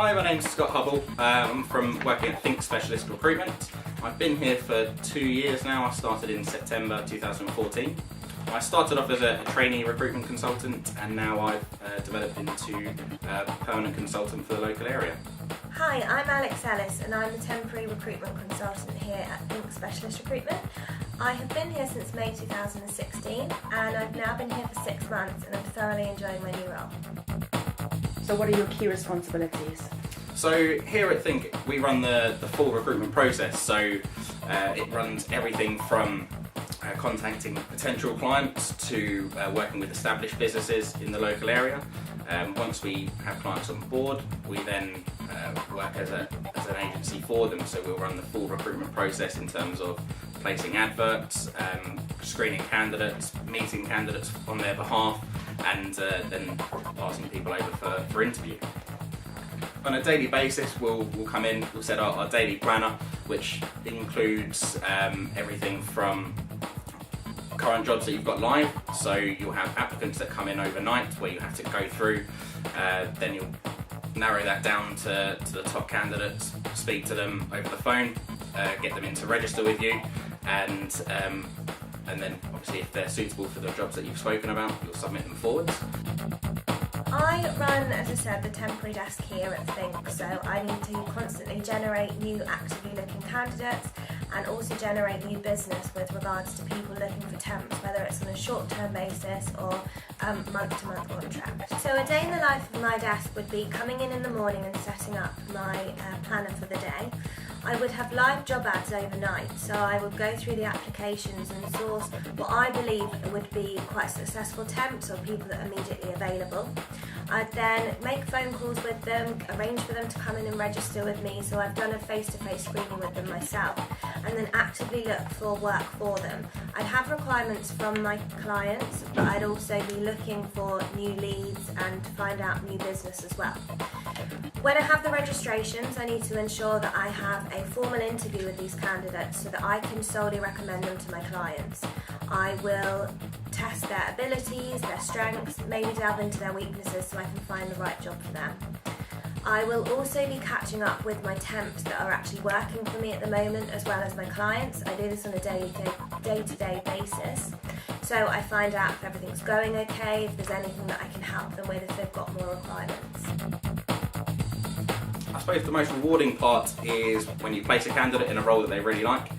Hi, my name's Scott Hubble. I'm from working at Think Specialist Recruitment. I've been here for 2 years now. I started in September 2014. I started off as a trainee recruitment consultant, and now I've developed into a permanent consultant for the local area. Hi, I'm Alex Ellis and I'm the temporary recruitment consultant here at Think Specialist Recruitment. I have been here since May 2016 and I've now been here for 6 months and I'm thoroughly enjoying my new role. So what are your key responsibilities? So here at Think we run the full recruitment process, so it runs everything from contacting potential clients to working with established businesses in the local area. Once we have clients on board, we then work as an agency for them, so we'll run the full recruitment process in terms of placing adverts, screening candidates, meeting candidates on their behalf, and then passing people over for interview. On a daily basis, we'll come in, we'll set our daily planner, which includes everything from current jobs that you've got live, so you'll have applicants that come in overnight where you have to go through, then you'll narrow that down to the top candidates, speak to them over the phone, get them in to register with you, and then obviously if they're suitable for the jobs that you've spoken about, you'll submit them forwards. I run, as I said, the temporary desk here at Think, so I need to constantly generate new actively looking candidates and also generate new business with regards to people looking for temps, whether it's on a short-term basis or month-to-month contract. So a day in the life of my desk would be coming in the morning and setting up my planner for the day. I would have live job ads overnight, so I would go through the applications and source what I believe would be quite successful temps or people that are immediately available. I'd then make phone calls with them, arrange for them to come in and register with me, so I've done a face-to-face screening with them myself, and then actively look for work for them. I'd have requirements from my clients, but I'd also be looking for new leads and to find out new business as well. When I have the registrations, I need to ensure that I have a formal interview with these candidates so that I can solely recommend them to my clients. I will test their abilities, their strengths, maybe delve into their weaknesses so I can find the right job for them. I will also be catching up with my temps that are actually working for me at the moment, as well as my clients. I do this on a day-to-day basis. So I find out if everything's going okay, if there's anything that I can help them with, if they've got more requirements. I suppose the most rewarding part is when you place a candidate in a role that they really like.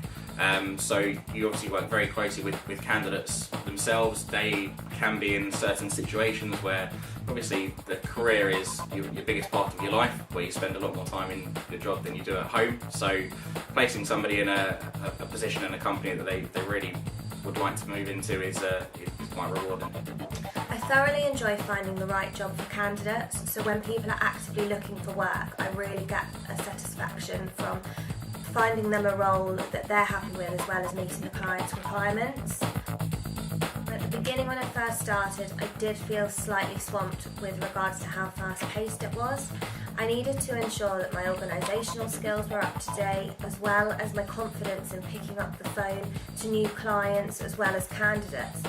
So you obviously work very closely with candidates themselves. They can be in certain situations where obviously the career is your biggest part of your life, where you spend a lot more time in your job than you do at home. So placing somebody in a position in a company that they really would like to move into is quite rewarding. I thoroughly enjoy finding the right job for candidates, so when people are actively looking for work, I really get a satisfaction from finding them a role that they're happy with, as well as meeting the client's requirements. At the beginning when I first started, I did feel slightly swamped with regards to how fast-paced it was. I needed to ensure that my organisational skills were up to date, as well as my confidence in picking up the phone to new clients as well as candidates.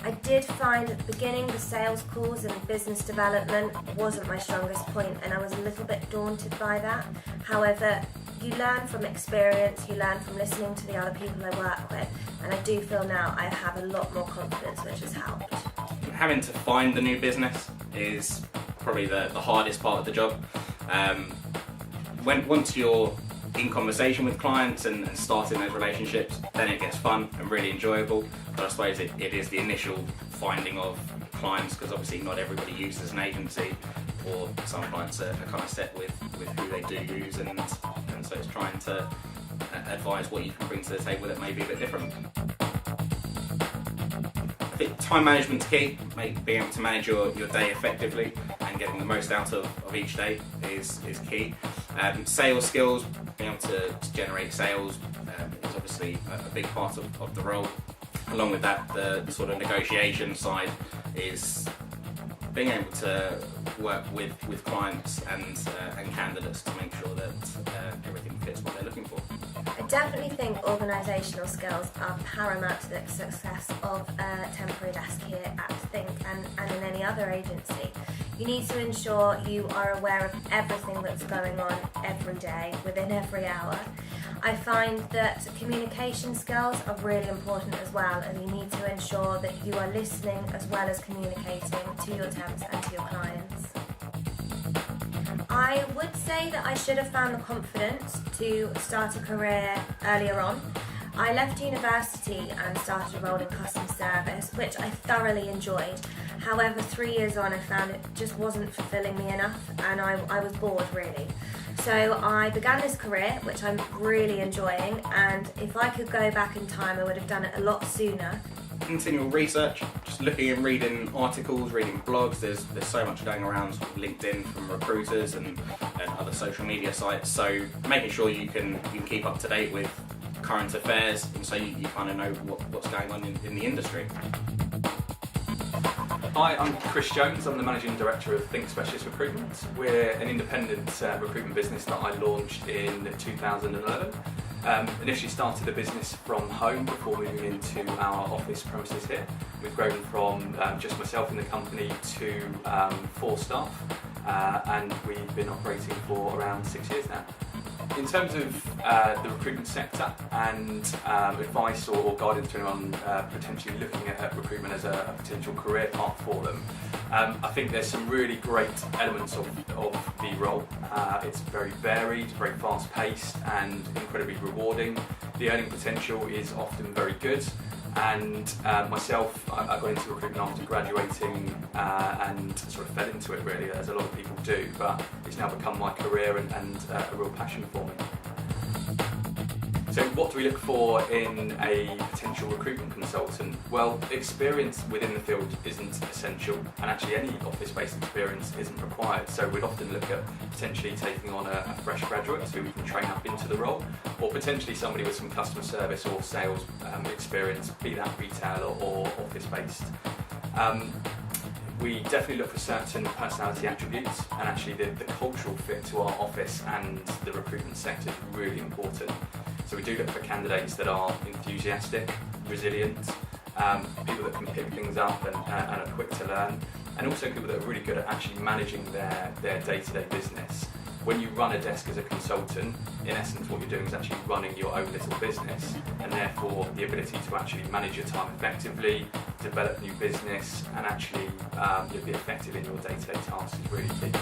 I did find at the beginning the sales calls and business development wasn't my strongest point, and I was a little bit daunted by that. However, you learn from experience, you learn from listening to the other people I work with, and I do feel now I have a lot more confidence, which has helped. Having to find the new business is probably the hardest part of the job. Once you're in conversation with clients and starting those relationships, then it gets fun and really enjoyable. But I suppose it is the initial finding of clients, because obviously not everybody uses an agency, or some clients are kind of set with who they do use, and so it's trying to advise what you can bring to the table that may be a bit different. I think time management's key. Being able to manage your day effectively and getting the most out of each day is key. Sales skills, being able to generate sales is obviously a big part of the role. Along with that, the sort of negotiation side is being able to work with clients and candidates to make sure that everything fits what they're looking for. I definitely think organisational skills are paramount to the success of a temporary desk here at Think and in any other agency. You need to ensure you are aware of everything that's going on every day, within every hour. I find that communication skills are really important as well, and you need to ensure that you are listening as well as communicating to your temps and to your clients. I would say that I should have found the confidence to start a career earlier on. I left university and started a role in customer service, which I thoroughly enjoyed. However, 3 years on, I found it just wasn't fulfilling me enough, and I was bored really. So I began this career, which I'm really enjoying, and if I could go back in time, I would have done it a lot sooner. Continual research, just looking and reading articles, reading blogs. There's so much going around sort of LinkedIn from recruiters and other social media sites. So making sure you can keep up to date with current affairs, and so you kind of know what's going on in the industry. Hi, I'm Chris Jones. I'm the Managing Director of Think Specialist Recruitment. We're an independent recruitment business that I launched in 2011. Initially started the business from home before moving into our office premises here. We've grown from just myself in the company to 4 staff, and we've been operating for around 6 years now. In terms of the recruitment sector and advice or guidance to anyone potentially looking at recruitment as a potential career path for them, I think there's some really great elements of the role. It's very varied, very fast paced and incredibly rewarding. The earning potential is often very good. And myself, I got into recruitment after graduating and sort of fell into it really, as a lot of people do, but it's now become my career and a real passion for me. So what do we look for in a potential recruitment consultant? Well, experience within the field isn't essential, and actually any office-based experience isn't required. So we'd often look at potentially taking on a fresh graduate who we can train up into the role, or potentially somebody with some customer service or sales experience, be that retail or office-based. We definitely look for certain personality attributes, and actually the cultural fit to our office and the recruitment sector is really important. So we do look for candidates that are enthusiastic, resilient, people that can pick things up and are quick to learn, and also people that are really good at actually managing their day-to-day business. When you run a desk as a consultant, in essence what you're doing is actually running your own little business, and therefore the ability to actually manage your time effectively, develop new business, and actually be effective in your day-to-day tasks is really key.